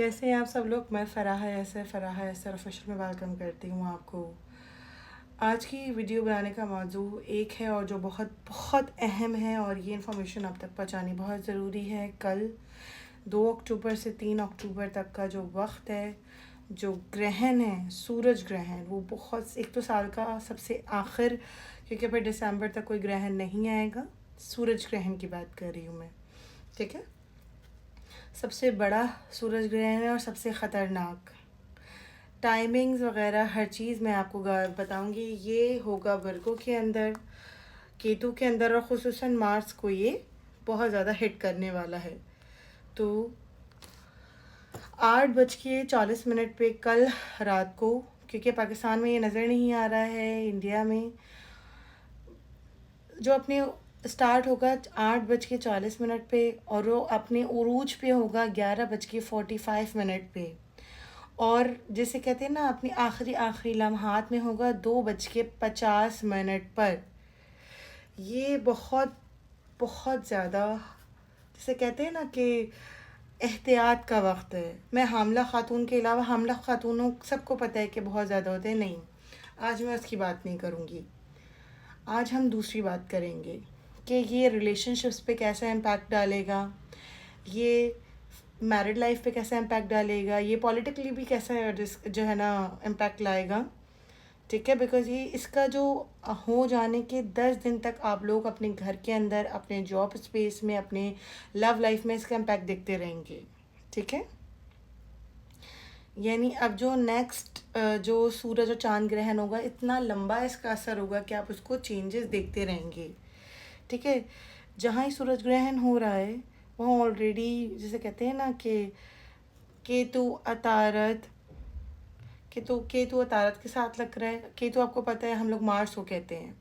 कैसे हैं आप सब लोग। मैं फ़राह यासर ऑफिशियल में वेलकम करती हूँ आपको। आज की वीडियो बनाने का मौजू एक है और जो बहुत बहुत अहम है, और ये इन्फॉर्मेशन आप तक पहुँचानी बहुत ज़रूरी है। कल 2 अक्टूबर से 3 अक्टूबर तक का जो वक्त है, जो ग्रहण है, सूरज ग्रहण, वो बहुत, एक तो साल का सबसे आखिर, क्योंकि फिर दिसंबर तक कोई ग्रहण नहीं आएगा। सूरज ग्रहण की बात कर रही हूँ मैं, ठीक है। सबसे बड़ा सूरज ग्रहण है और सबसे ख़तरनाक। टाइमिंग्स वगैरह हर चीज़ मैं आपको बताऊंगी। ये होगा वर्गों के अंदर, केतु के अंदर, और ख़ुसूसन मार्स को ये बहुत ज़्यादा हिट करने वाला है। तो 8:40 पे कल रात को, क्योंकि पाकिस्तान में ये नज़र नहीं आ रहा है, इंडिया में जो अपने स्टार्ट होगा 8:40 पे, और वो अपने उरूज पे होगा 11:45 पे, और जिसे कहते हैं ना अपनी आखिरी आखिरी लम्हात में होगा 2:50 पर। ये बहुत बहुत ज़्यादा, जिसे कहते हैं ना कि एहतियात का वक्त है। मैं हामला ख़ातून के अलावा, हामला ख़ातूनों सबको पता है कि बहुत ज़्यादा होते हैं, नहीं, आज मैं उसकी बात नहीं करूँगी। आज हम दूसरी बात करेंगे कि ये रिलेशनशिप्स पे कैसा इम्पैक्ट डालेगा, ये मैरिड लाइफ पे कैसा इम्पैक्ट डालेगा, ये पॉलिटिकली भी कैसा जो है ना इम्पैक्ट लाएगा, ठीक है। बिकॉज़ ये इसका जो हो जाने के 10 दिन तक आप लोग अपने घर के अंदर, अपने जॉब स्पेस में, अपने लव लाइफ में इसका इम्पैक्ट देखते रहेंगे, ठीक है। यानी अब जो नेक्स्ट जो सूरज और चांद ग्रहण होगा, इतना लंबा इसका असर होगा कि आप उसको चेंजेस देखते रहेंगे, ठीक है। जहाँ ही सूरज ग्रहण हो रहा है वहाँ ऑलरेडी, जिसे कहते हैं ना कि केतु अतारत, केतु अतारत के साथ लग रहा है। केतु आपको पता है हम लोग मार्स को कहते हैं,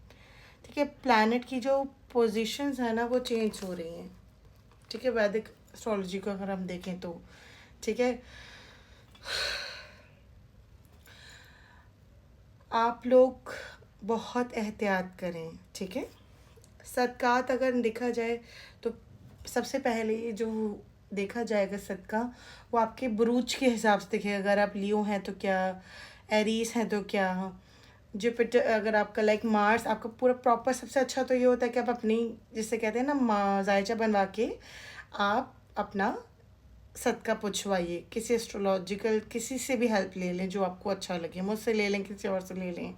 ठीक है। प्लैनेट की जो पोजीशंस है ना वो चेंज हो रही हैं, ठीक है, वैदिक एस्ट्रोलॉजी को अगर हम देखें तो, ठीक है। आप लोग बहुत एहतियात करें, ठीक है। सदक़ात अगर देखा जाए तो सबसे पहले जो देखा जाएगा सदका, वो आपके बुरूज के हिसाब से देखेगा। अगर आप लियो हैं तो क्या, एरीज हैं तो क्या, जुपिटर, अगर आपका लाइक मार्स, आपका पूरा प्रॉपर, सबसे अच्छा तो ये होता है कि आप अपनी, जिसे कहते हैं ना जायचा बनवा के आप अपना सदका पूछवाइए। किसी एस्ट्रोलॉजिकल, किसी से भी हेल्प ले लें जो आपको अच्छा लगे, मुझसे ले लें, किसी और से ले लें,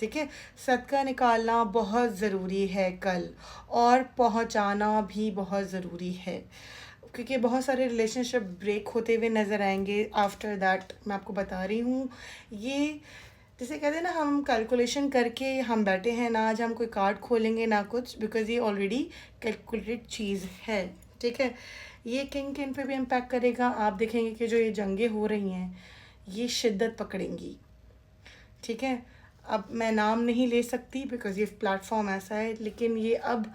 ठीक है। सदका निकालना बहुत ज़रूरी है कल, और पहुंचाना भी बहुत ज़रूरी है, क्योंकि बहुत सारे रिलेशनशिप ब्रेक होते हुए नज़र आएंगे आफ्टर दैट। मैं आपको बता रही हूँ, ये जिसे कहते हैं ना, हम कैलकुलेशन करके हम बैठे हैं ना, आज हम कोई कार्ड खोलेंगे ना कुछ, बिकॉज़ ये ऑलरेडी कैलकुलेटेड चीज़ है, ठीक है। ये किन पे भी इम्पैक्ट करेगा। आप देखेंगे कि जो ये जंगें हो रही हैं ये शिद्दत पकड़ेंगी, ठीक है। अब मैं नाम नहीं ले सकती बिकॉज़ ये प्लेटफॉर्म ऐसा है, लेकिन ये अब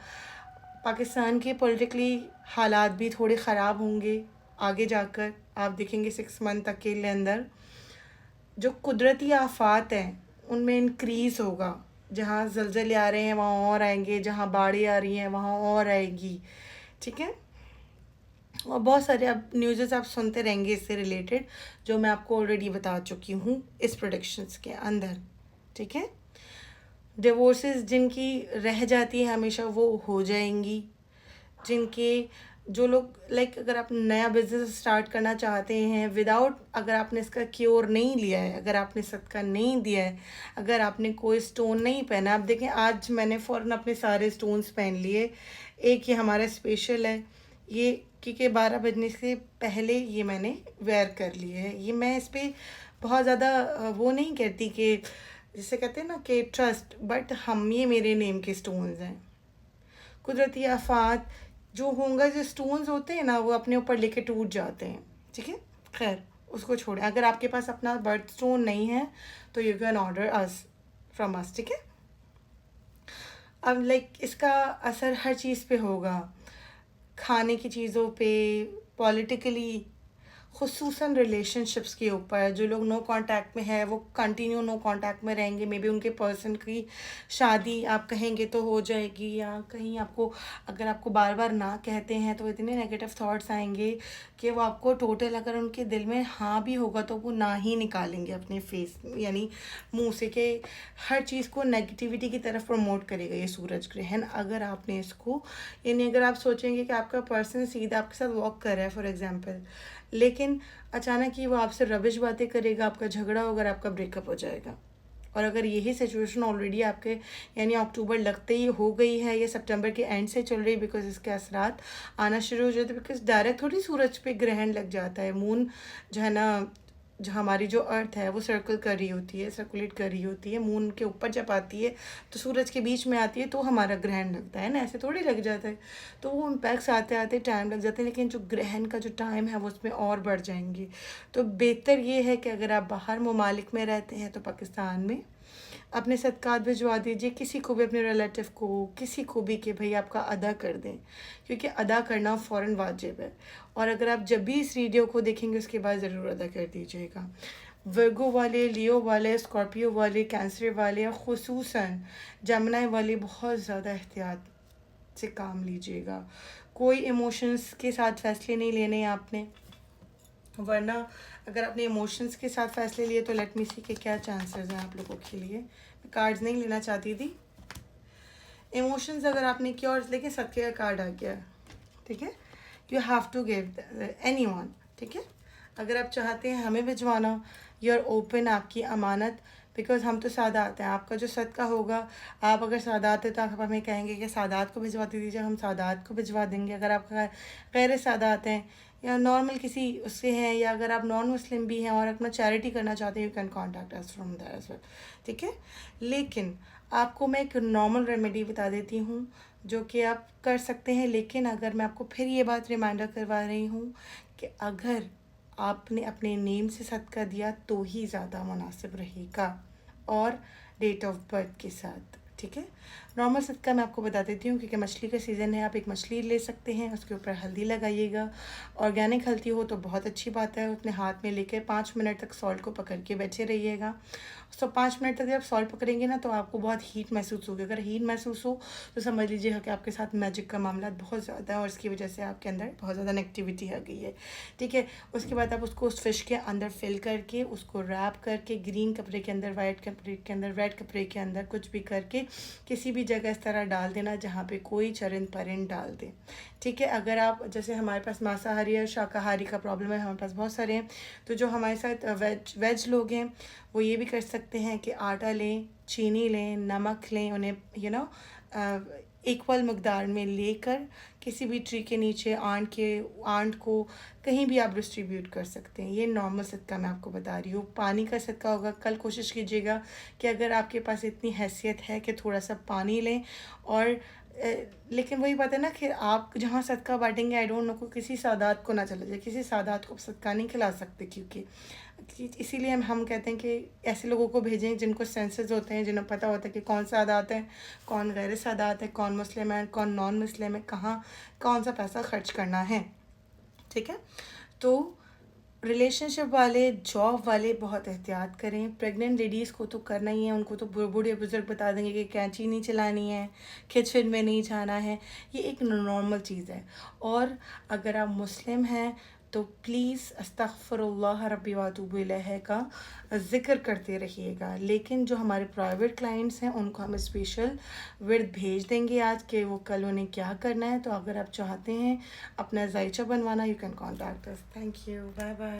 पाकिस्तान के पॉलिटिकली हालात भी थोड़े ख़राब होंगे आगे जाकर। आप देखेंगे 6 मंथ तक के अंदर जो कुदरती आफात हैं उनमें इंक्रीज़ होगा। जहाँ ज़लज़ले आ रहे हैं वहाँ और आएंगे, जहाँ बाढ़ें आ रही हैं वहाँ और आएगी, ठीक है। और बहुत सारे अब न्यूज़ आप सुनते रहेंगे इससे रिलेटेड, जो मैं आपको ऑलरेडी बता चुकी हूँ इस प्रोडिक्शंस के अंदर, ठीक है। डिवोर्सेस जिनकी रह जाती है हमेशा वो हो जाएंगी। जिनके, जो लोग लाइक, अगर आप नया बिजनेस स्टार्ट करना चाहते हैं विदाउट, अगर आपने इसका क्योर नहीं लिया है, अगर आपने सदका नहीं दिया है, अगर आपने कोई स्टोन नहीं पहना, आप देखें आज मैंने फ़ौरन अपने सारे स्टोन्स पहन लिए। एक ये हमारा स्पेशल है, ये क्योंकि 12 बजने से पहले ये मैंने वेयर कर लिए है। ये मैं इस पर बहुत ज़्यादा वो नहीं कहती कि, जिसे कहते हैं ना कि ट्रस्ट, बट हम, ये मेरे नेम के स्टोन्स हैं। कुदरती आफात जो होंगे, जो स्टोन्स होते हैं ना वो अपने ऊपर लेके टूट जाते हैं, ठीक है। खैर उसको छोड़ें। अगर आपके पास अपना बर्थ स्टोन नहीं है तो you can order us from us, ठीक है। अब लाइक इसका असर हर चीज़ पे होगा, खाने की चीज़ों पे, पॉलिटिकली, खुसूसन रिलेशनशिप्स के ऊपर। जो लोग नो कांटेक्ट में है वो कंटिन्यू नो कांटेक्ट में रहेंगे। मे बी उनके पर्सन की शादी आप कहेंगे तो हो जाएगी, या कहीं आपको अगर आपको बार बार ना कहते हैं तो इतने नेगेटिव थॉट्स आएंगे कि वो आपको टोटल, अगर उनके दिल में हाँ भी होगा तो वो ना ही निकालेंगे अपने फेस यानी मुंह से, कि हर चीज़ को नेगेटिविटी की तरफ प्रमोट करेगा ये सूरज ग्रहण। अगर आपने इसको यानी अगर आप सोचेंगे कि आपका पर्सन सीधा आपके साथ वॉक कर रहा है फॉर एग्जांपल, लेकिन अचानक ही वो आपसे रबिश बातें करेगा, आपका झगड़ा होगा, आपका ब्रेकअप हो जाएगा। और अगर यही सिचुएशन ऑलरेडी आपके यानी अक्टूबर लगते ही हो गई है या सितंबर के एंड से चल रही है, बिकॉज इसके असरात आना शुरू हो जाते हैं, बिकॉज डायरेक्ट थोड़ी सूरज पे ग्रहण लग जाता है। मून जो है ना, जो हमारी जो अर्थ है वो सर्कल कर रही होती है, सर्कुलेट कर रही होती है, मून के ऊपर जब आती है तो सूरज के बीच में आती है तो हमारा ग्रहण लगता है ना, ऐसे थोड़ी लग जाता है। तो वो इम्पैक्ट्स आते आते टाइम लग जाते हैं, लेकिन जो ग्रहण का जो टाइम है वो उसमें और बढ़ जाएंगे। तो बेहतर ये है कि अगर आप बाहर ममालिक में रहते हैं तो पाकिस्तान में अपने सदक़ात भिजवा दीजिए, किसी को भी, अपने रिलेटिव को, किसी को भी, कि भाई आपका अदा कर दें, क्योंकि अदा करना फ़ौरन वाजिब है। और अगर आप जब भी इस वीडियो को देखेंगे उसके बाद ज़रूर अदा कर दीजिएगा। वर्गो वाले, लियो वाले, स्कॉर्पियो वाले, कैंसर वाले और ख़ुसूसन जमनाई वाले बहुत ज़्यादा एहतियात से काम लीजिएगा। कोई इमोशंस के साथ फ़ैसले नहीं लेने आपने, वरना अगर आपने इमोशंस के साथ फ़ैसले लिए तो लेट मी सी के क्या चांसेस हैं आप लोगों के लिए। मैं कार्ड्स नहीं लेना चाहती थी। इमोशंस अगर आपने किया और लेकिन सदके का कार्ड आ गया, ठीक है, you have to give anyone, ठीक है। अगर आप चाहते हैं हमें भिजवाना, यू आर ओपन, आपकी अमानत, बिकॉज हम तो सादात हैं। आपका जो सदका होगा, आप अगर सादात है तो आप हमें कहेंगे कि सादात को भिजवा दीजिए, हम सादात को भिजवा देंगे। अगर आप गैर सादात हैं या नॉर्मल किसी उससे हैं, या अगर आप नॉन मुस्लिम भी हैं और अपना चैरिटी करना चाहते हैं, you can contact us from that as well, ठीक है। लेकिन आपको मैं एक नॉर्मल रेमेडी बता देती हूँ जो कि आप कर सकते हैं। लेकिन अगर मैं आपको फिर ये बात रिमाइंडर करवा रही हूँ कि अगर आपने अपने नेम से सदका दिया तो ही ज़्यादा मुनासिब रहेगा, और डेट ऑफ बर्थ के साथ, ठीक है। नॉर्मल सदका मैं आपको बता देती हूँ, क्योंकि मछली का सीज़न है। आप एक मछली ले सकते हैं, उसके ऊपर हल्दी लगाइएगा। ऑर्गेनिक हल्दी हो तो बहुत अच्छी बात है। अपने हाथ में लेकर 5 मिनट तक सॉल्ट को पकड़ के बैठे रहिएगा। तो 5 मिनट तक जब सॉल्ट पकड़ेंगे ना तो आपको बहुत हीट महसूस होगी। अगर हीट महसूस हो तो समझ लीजिएगा कि आपके साथ मैजिक का मामला बहुत ज़्यादा है और इसकी वजह से आपके अंदर बहुत ज़्यादा नेगेटिविटी आ गई है, ठीक है। उसके बाद आप उसको उस फिश के अंदर फिल करके, उसको रैप करके, ग्रीन कपड़े के अंदर, वाइट कपड़े के अंदर, रेड कपड़े के अंदर, कुछ भी करके किसी भी जगह इस तरह डाल देना जहाँ पे कोई चरिंद परिंद डाल दे, ठीक है। अगर आप, जैसे हमारे पास मांसाहारी और शाकाहारी का प्रॉब्लम है, हमारे पास बहुत सारे हैं, तो जो हमारे साथ वेज लोग हैं वो ये भी कर सकते हैं कि आटा लें, चीनी लें, नमक लें, उन्हें इक्वल मकदार में लेकर किसी भी ट्री के नीचे आंट को कहीं भी आप डिस्ट्रीब्यूट कर सकते हैं। ये नॉर्मल सदका मैं आपको बता रही हूँ। पानी का सदका होगा, कल कोशिश कीजिएगा कि अगर आपके पास इतनी हैसियत है कि थोड़ा सा पानी लें। और लेकिन वही बात है ना कि आप जहाँ सदका बांटेंगे, आई डोंट नो, को किसी सादात को ना चला जाए, किसी सादात को सदका नहीं खिला सकते, क्योंकि इसीलिए हम कहते हैं कि ऐसे लोगों को भेजें जिनको सेंसेस होते हैं, जिन्हें पता होता है कि कौन सादात है, कौन गैर सादात है, कौन मुस्लिम है, कौन नॉन मुस्लिम है, कहाँ कौन सा पैसा खर्च करना है, ठीक है। तो रिलेशनशिप वाले, जॉब वाले बहुत एहतियात करें। प्रेग्नेंट लेडीज़ को तो करना ही है, उनको तो बूढ़े बुजुर्ग बता देंगे कि कैंची नहीं चलानी है, किचन में नहीं जाना है, ये एक नॉर्मल चीज़ है। और अगर आप मुस्लिम हैं तो प्लीज़ अस्तगफिरुल्लाह रब्बी व अतूबु इलैह का ज़िक्र करते रहिएगा। लेकिन जो हमारे प्राइवेट क्लाइंट्स हैं उनको हम स्पेशल विर्द भेज देंगे आज के वो कल उन्हें क्या करना है। तो अगर आप चाहते हैं अपना जायचा बनवाना, you can contact us. Thank you, bye bye.